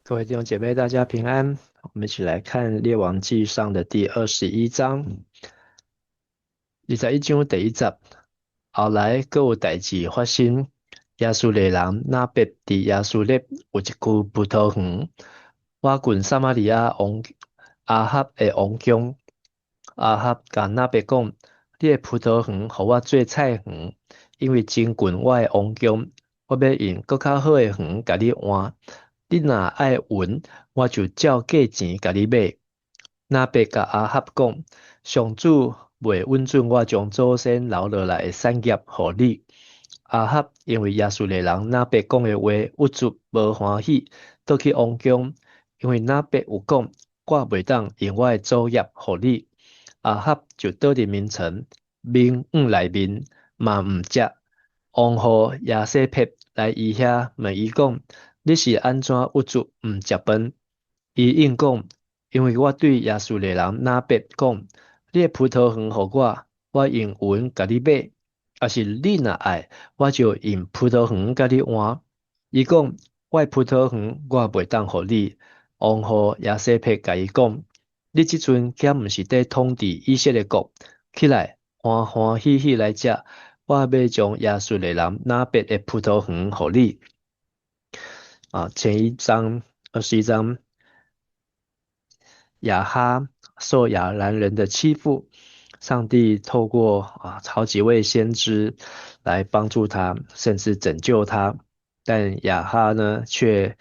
各位弟兄姐妹，大家平安。我们一起来看《列王纪上》的第21章。21章第一节，后来各有代志发生。亚述利人那别伫亚述列有一区葡萄园，挖近撒玛利亚王阿哈的王宫。阿哈甲那别讲：你的葡萄园，互我做菜园，因为真近我的王宫，我要用更较好的园甲你换。你若爱运，我就照价钱甲你买。那别甲阿哈讲，上主未允准我将祖先留落来的产业互你。阿哈因为亚述利人那别讲的话，郁卒无欢喜，倒去王宫，因为那别有讲，我袂当用我的祖业互你。阿哈就倒伫眠床，面内面嘛毋食。王后亚西撇来伊遐问伊讲：你是安怎郁卒毋食饭？伊应讲：因为我对亚述利人那别讲，你的葡萄园互我，我用银甲你买；要是你若爱，我就用葡萄园甲你换。伊讲：我的葡萄园我袂当互你。王后亚西撇甲伊讲：你即阵敢毋是在统治以色列国？起来，欢欢喜喜来食。我要将亚述利人那别的葡萄园互你。前一章21章，亚哈受亚兰人的欺负，上帝透过好几位先知来帮助他，甚至拯救他。但亚哈呢，却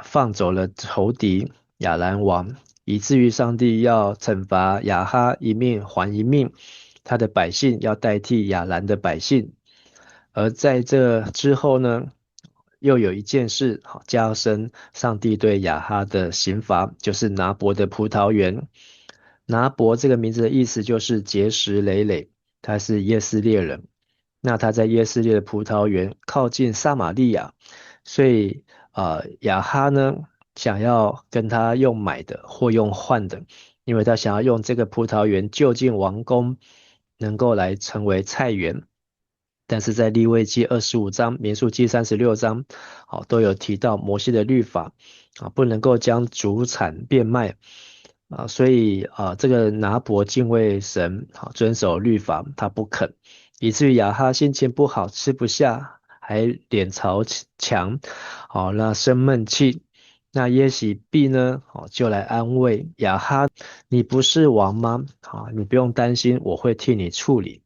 放走了仇敌亚兰王，以至于上帝要惩罚亚哈一命还一命，他的百姓要代替亚兰的百姓。而在这之后呢，又有一件事加深上帝对亚哈的刑罚，就是拿伯的葡萄园。拿伯这个名字的意思就是结实累累，他是耶斯列人。那他在耶斯列的葡萄园靠近撒玛利亚，所以亚哈呢想要跟他用买的或用换的，因为他想要用这个葡萄园就近王宫，能够来成为菜园。但是在利未记25章、民数记36章，都有提到摩西的律法，不能够将主产变卖，所以这个拿伯敬畏神，遵守律法，他不肯，以至于亚哈心情不好，吃不下，还脸朝墙，那生闷气。那耶洗必呢，就来安慰亚哈，你不是王吗？你不用担心，我会替你处理。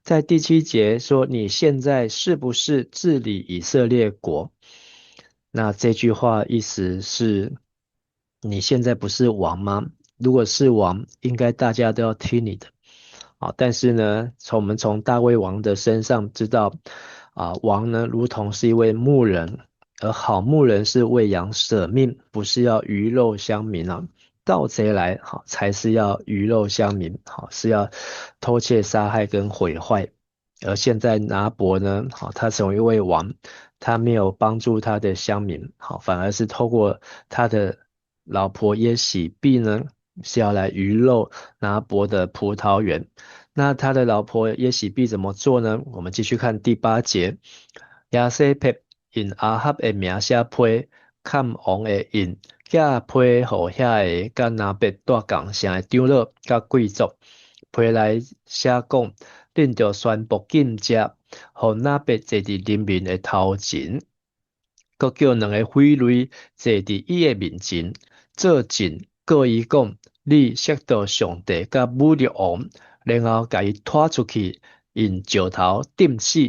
在第7节说，你现在是不是治理以色列国？那这句话意思是，你现在不是王吗？如果是王，应该大家都要听你的。但是呢，我们从大卫王的身上知道，王呢，如同是一位牧人，而好牧人是为羊舍命，不是要鱼肉乡民啊。盗贼来，才是要鱼肉乡民，是要偷窃、杀害跟毁坏。而现在拿伯呢，他成为一位王，他没有帮助他的乡民，反而是透过他的老婆耶洗必呢，是要来鱼肉拿伯的葡萄园。那他的老婆耶洗必怎么做呢？我们继续看第8节，亚西佩因阿哈的名写批，看王的印，寄批互遐个甲拿别大港城的长老甲贵族，批来写讲，恁着宣布禁食，互拿别坐伫人民的头前，佮叫两个匪类坐伫伊的面前，做证告伊讲，你亵渎上帝甲侮辱王。然后甲伊拖出去，用石头钉死，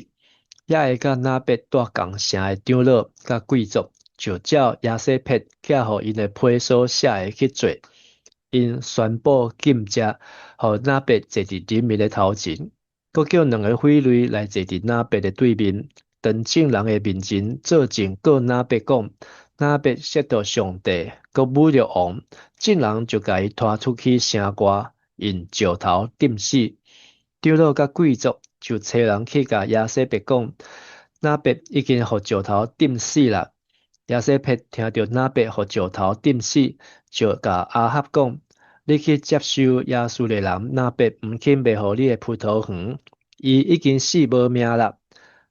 也会甲那别大港城的长老甲贵族，就照亚西撇寄互因的批所写的去做，因宣布禁食，互那别坐伫人民的头前，佮叫两个匪类来坐伫那别的对面，当众人的面前做证告那别讲，那别亵渎上帝，佮侮辱王，众人就甲伊拖出去城外。用石头钉死，长老甲贵族就找人去甲亚西别讲，那别已经互石头钉死啦。亚西别听到那别互石头钉死，就甲阿哈讲，你去接受亚述的人，那别毋肯卖互你的葡萄园，伊已经死无命啦。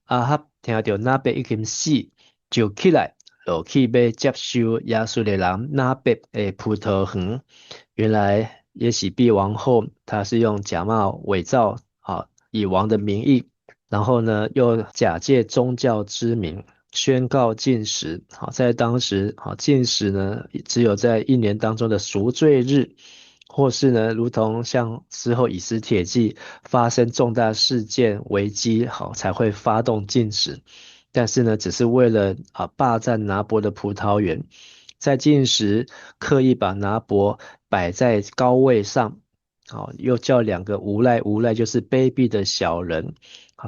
阿哈听到那别已经死，就起来落去要接收耶稣的人拿伯的葡萄园。原来耶洗别王后她是用假冒伪造以王的名义，然后呢又假借宗教之名宣告禁食。在当时禁食呢只有在一年当中的赎罪日，或是呢如同像之后以斯帖记发生重大事件危机才会发动禁食。但是呢，只是为了霸占拿伯的葡萄园，在进食刻意把拿伯摆在高位上，又叫两个无赖，无赖就是卑鄙的小人，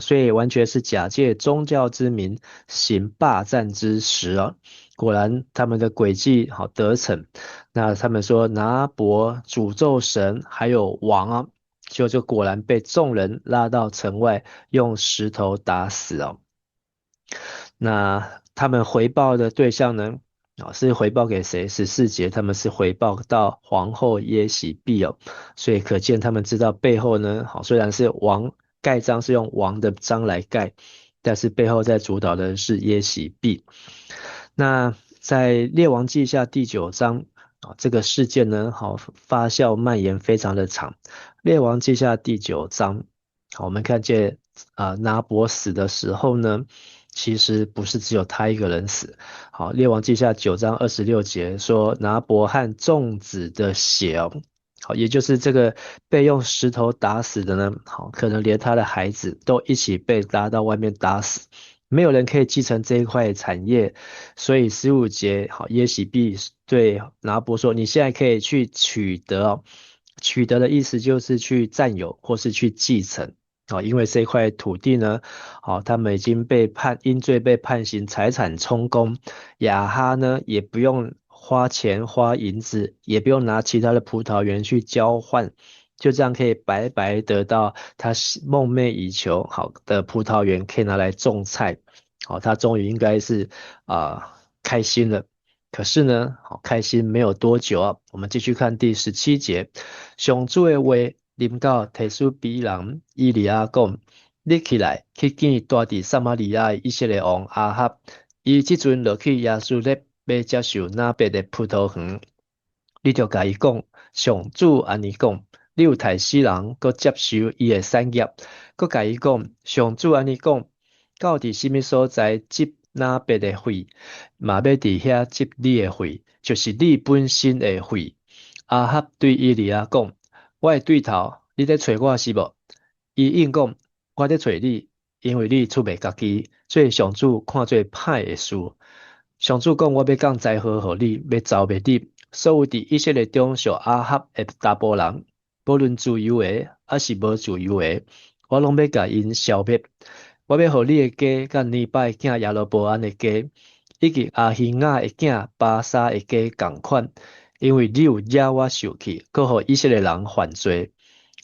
所以完全是假借宗教之名行霸占之实啊。果然他们的诡计得逞，那他们说拿伯诅咒神还有王啊，就果然被众人拉到城外，用石头打死哦。那他们回报的对象呢？是回报给谁？14节，他们是回报到皇后耶洗必哦，所以可见他们知道背后呢，虽然是王盖章是用王的章来盖，但是背后在主导的是耶洗必。那在列王记下第9章这个事件呢，发酵蔓延非常的长。列王记下第9章，我们看见拿伯死的时候呢，其实不是只有他一个人死。列王记下9章26节说，拿伯和众子的血也就是这个被用石头打死的呢，可能连他的孩子都一起被拉到外面打死，没有人可以继承这一块产业。所以15节，耶洗必对拿伯说，你现在可以去取得取得的意思就是去占有或是去继承。因为这块土地呢，他们已经被因罪被判刑，财产充公。亚哈呢，也不用花钱花银子，也不用拿其他的葡萄园去交换，就这样可以白白得到他梦寐以求好的葡萄园，可以拿来种菜。他终于应该是开心了。可是呢，开心没有多久啊。我们继续看第17节，上主的话临到提斯比人以利亚讲，你起来去见住伫撒玛利亚的以色列王阿哈，伊即阵落去耶稣勒要接受那边的葡萄园，你就甲伊讲，上主安尼讲，你有太死人，搁接受伊的产业，搁甲伊讲，上主安尼讲，到伫什么所在接那边的血，嘛要伫遐接你的血，就是你本身的血。阿哈对伊利亚讲，我的对头，你在找我是无？伊应讲，我在找你，因为你出卖家己，所以上主看做歹的事。上主讲，我要降灾祸互你，要召灭你。所有伫以色列中属阿哈的大部人，无论自由的，还是无自由的，我拢要甲因消灭。我要互你的家，甲尼拜囝亚罗伯安的家，以及阿希亚的囝巴沙的家共款，因为你有惹我受气，搁互以色列人犯罪。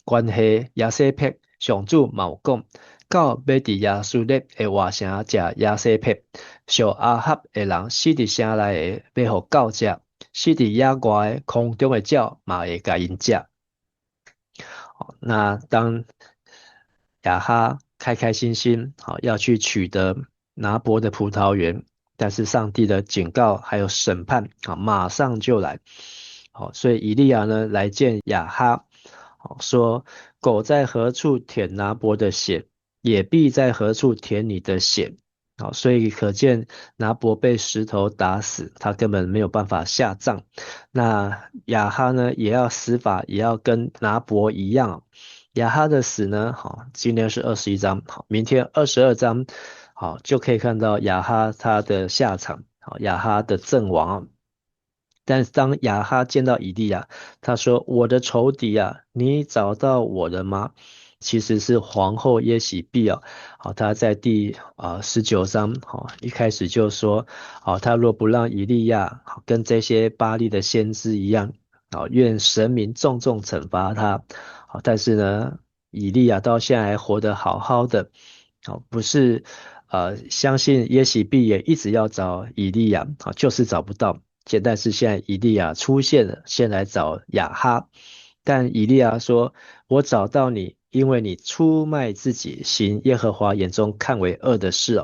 关系亚西撇，上主嘛有讲，到要伫耶稣列的外城食亚西撇，属阿哈的人死伫城内的，要互狗食；死伫野外的空中的鸟嘛会甲因食。那当亚哈开开心心要去取得拿伯的葡萄园，但是上帝的警告还有审判马上就来。所以以利亚呢来见亚哈，说狗在何处舔拿伯的血，也必在何处舔你的血。所以可见拿伯被石头打死，他根本没有办法下葬。那亚哈呢也要死法，也要跟拿伯一样。亚哈的死呢，今天是21章，明天22章，就可以看到亚哈他的下场，亚哈的阵亡。但是当亚哈见到以利亚，他说：“我的仇敌啊，你找到我了吗？”其实是皇后耶洗必他在第19章一开始就说，他若不让以利亚跟这些巴利的先知一样，愿神明重重惩罚他。但是呢，以利亚到现在还活得好好的，不是相信耶洗必也一直要找以利亚，就是找不到。但是现在以利亚出现了，先来找亚哈。但以利亚说：“我找到你，因为你出卖自己，行耶和华眼中看为恶的事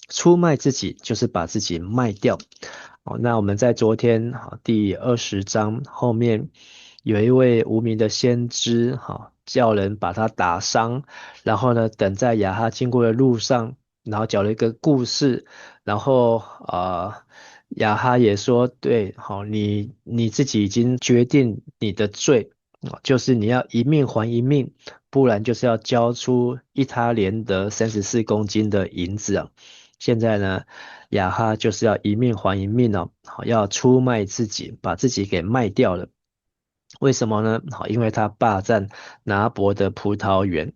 出卖自己就是把自己卖掉。那我们在昨天第20章后面有一位无名的先知叫人把他打伤，然后呢，等在亚哈经过的路上，然后讲了一个故事，然后亚哈也说，对，好，你自己已经决定你的罪，就是你要一命还一命，不然就是要交出一他连得34公斤的银子啊。现在呢，亚哈就是要一命还一命哦，好，要出卖自己，把自己给卖掉了。为什么呢？好，因为他霸占拿伯的葡萄园，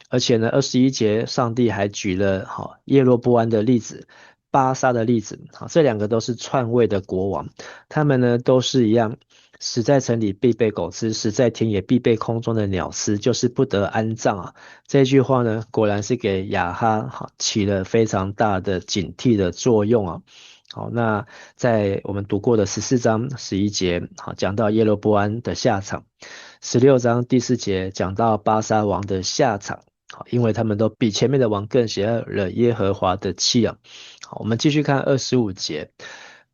而且呢，21节上帝还举了耶罗波安的例子、巴沙的例子，好，这两个都是篡位的国王，他们呢都是一样，死在城里必被狗吃，死在田野必被空中的鸟吃，就是不得安葬啊。这句话呢，果然是给亚哈起了非常大的警惕的作用啊。好，那在我们读过的14章11节，好，讲到耶罗波安的下场；16章第4节讲到巴沙王的下场。好，因为他们都比前面的王更喜爱了耶和华的气啊。好，我们继续看25节，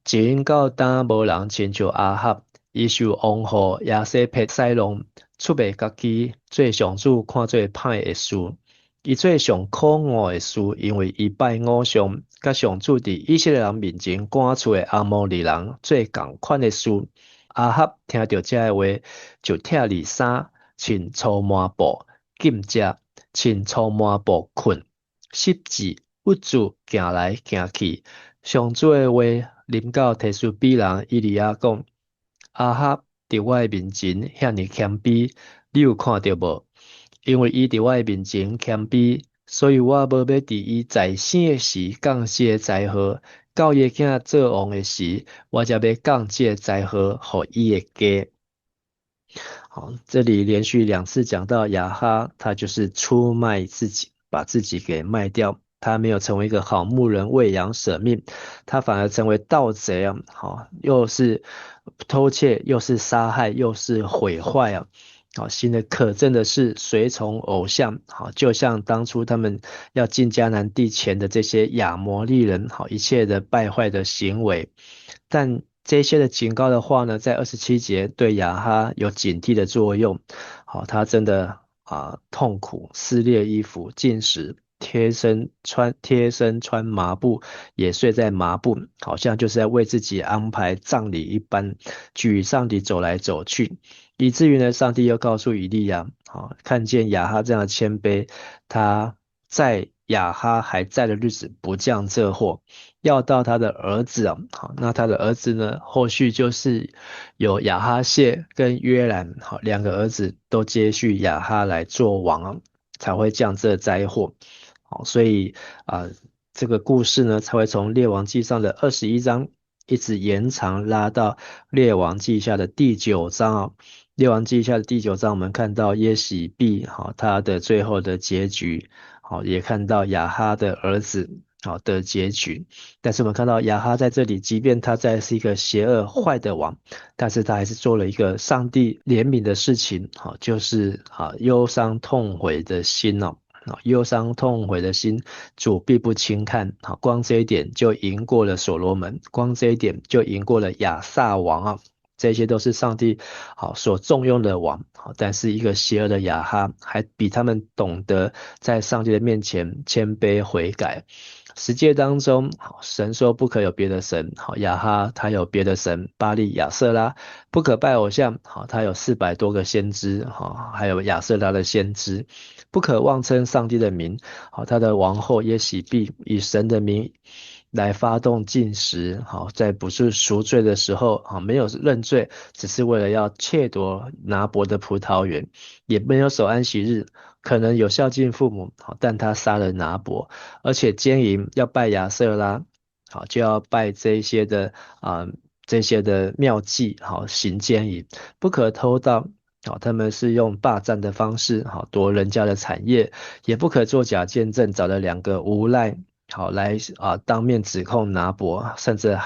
警告当无人亲像阿哈，伊受王后亚西佩塞隆出卖家己，做上主看做歹的事。伊做上可恶的事，因为伊拜偶像，甲上主伫以色列人面前赶出的阿摩利人做共款的事。阿哈听到这个话，就拆里衫，穿粗麻布，禁食，穿粗麻布困，湿字不住行来行去。上主的话临到提斯比人伊利亚讲：阿哈伫我的面前遐尼谦卑，你有看到无？因为伊伫我的面前谦卑，所以我无要伫伊在生的时降这个灾祸，到伊囝做王的时，我才要降这个灾祸予伊的家。好，这里连续2次讲到亚哈，他就是出卖自己，把自己给卖掉。他没有成为一个好牧人，为羊舍命，他反而成为盗贼啊！好，又是偷窃，又是杀害，又是毁坏啊！好，新的可憎的是随从偶像，好，就像当初他们要进迦南地前的这些亚摩利人，好，一切的败坏的行为。但这些的警告的话呢，在27节对亚哈有警惕的作用。好，他真的痛苦，撕裂衣服，进食，贴身穿麻布，也睡在麻布，好像就是在为自己安排葬礼一般，举上帝走来走去，以至于呢，上帝又告诉以利亚，好，看见亚哈这样的谦卑，他在亚哈还在的日子不降这祸，要到他的儿子啊，好，那他的儿子呢，后续就是有亚哈谢跟约兰，好，2个儿子都接续亚哈来做王啊，才会降这灾祸。好，所以这个故事呢，才会从列王记上的21章一直延长拉到列王记下的第9章啊。列王记下的第9章，我们看到耶洗毕好他的最后的结局，好，也看到亚哈的儿子好的结局。但是我们看到亚哈在这里，即便他在是一个邪恶坏的王，但是他还是做了一个上帝怜悯的事情，好，就是忧伤痛悔的心哦。忧伤痛悔的心，主必不轻看。好，光这一点就赢过了所罗门，光这一点就赢过了亚萨王啊。这些都是上帝所重用的王，但是一个邪恶的亚哈还比他们懂得在上帝的面前谦卑悔改。十诫当中，神说不可有别的神，亚哈他有别的神，巴利亚瑟拉，不可拜偶像，他有400多个先知，还有亚瑟拉的先知，不可妄称上帝的名，他的王后耶洗毕以神的名来发动禁食，在不是赎罪的时候，没有认罪，只是为了要窃夺拿伯的葡萄园，也没有守安息日，可能有孝敬父母，但他杀了拿伯，而且奸淫要拜亚瑟拉，就要拜这些的这些的妙计，行奸淫，不可偷盗。他们是用霸占的方式，夺人家的产业，也不可作假见证，找了2个无赖，好来当面指控拿伯，甚至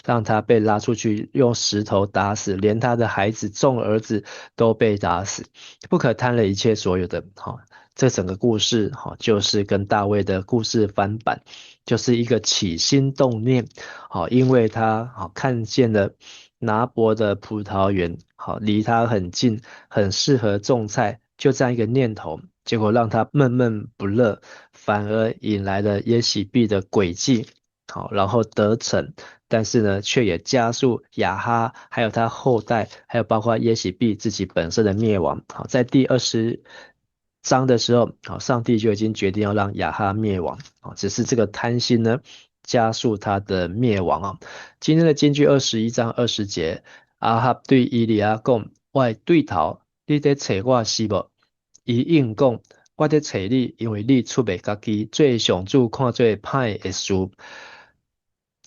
让他被拉出去用石头打死，连他的孩子众儿子都被打死，不可贪了一切所有的。好，这整个故事好就是跟大卫的故事翻版，就是一个起心动念，好，因为他好看见了拿伯的葡萄园，好离他很近，很适合种菜，就这样一个念头，结果让他闷闷不乐。反而引来了耶洗别的诡计，好，然后得逞，但是呢，却也加速亚哈还有他后代，还有包括耶洗别自己本身的灭亡。好，在第20章的时候，好，上帝就已经决定要让亚哈灭亡，好，只是这个贪心呢，加速他的灭亡啊。今天的金句21章20节，阿哈对以利亚讲：我的对头，你在找我是无？伊应讲。我在找你，因为你出卖家己，最上主看最歹的事。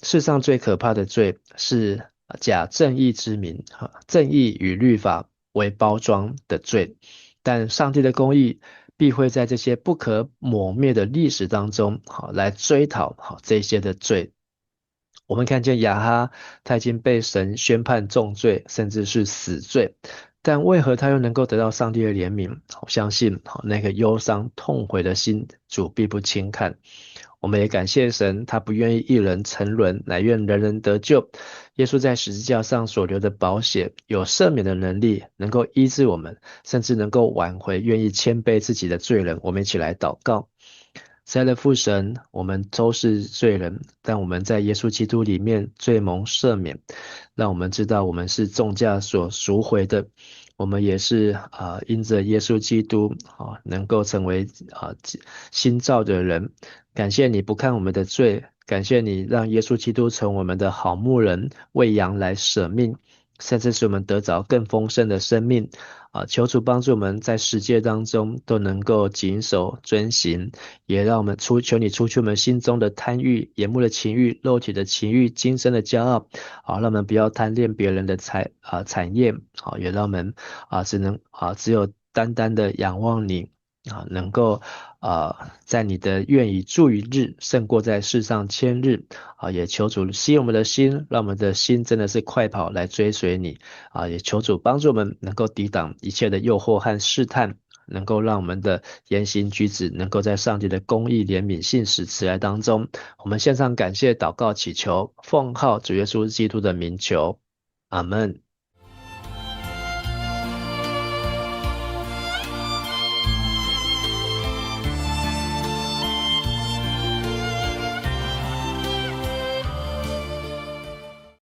世上最可怕的罪是假正义之名，正义与律法为包装的罪。但上帝的公义必会在这些不可磨灭的历史当中，好来追讨好这些的罪。我们看见亚哈，他已经被神宣判重罪，甚至是死罪。但为何他又能够得到上帝的怜悯？我相信，那个忧伤痛悔的心，主必不轻看。我们也感谢神，他不愿意一人沉沦，乃愿人人得救。耶稣在十字架上所流的宝血，有赦免的能力，能够医治我们，甚至能够挽回愿意谦卑自己的罪人。我们一起来祷告。亲爱的父神，我们都是罪人，但我们在耶稣基督里面罪蒙赦免，让我们知道我们是重价所赎回的，我们也是因着耶稣基督能够成为新造的人。感谢你不看我们的罪，感谢你让耶稣基督成我们的好牧人，为羊来舍命，甚至使我们得着更丰盛的生命。求主帮助我们在世界当中都能够谨守遵行，也让我们求你除去我们心中的贪欲、眼目的情欲、肉体的情欲、今生的骄傲，让我们不要贪恋别人的产业，也让我们只有单单的仰望你。能够在你的愿意住一日，胜过在世上千日。也求主吸引我们的心，让我们的心真的是快跑来追随你。也求主帮助我们能够抵挡一切的诱惑和试探，能够让我们的言行举止能够在上帝的公义、怜悯、信实、慈爱当中。我们献上感谢、祷告、祈求，奉靠主耶稣基督的名求，阿门。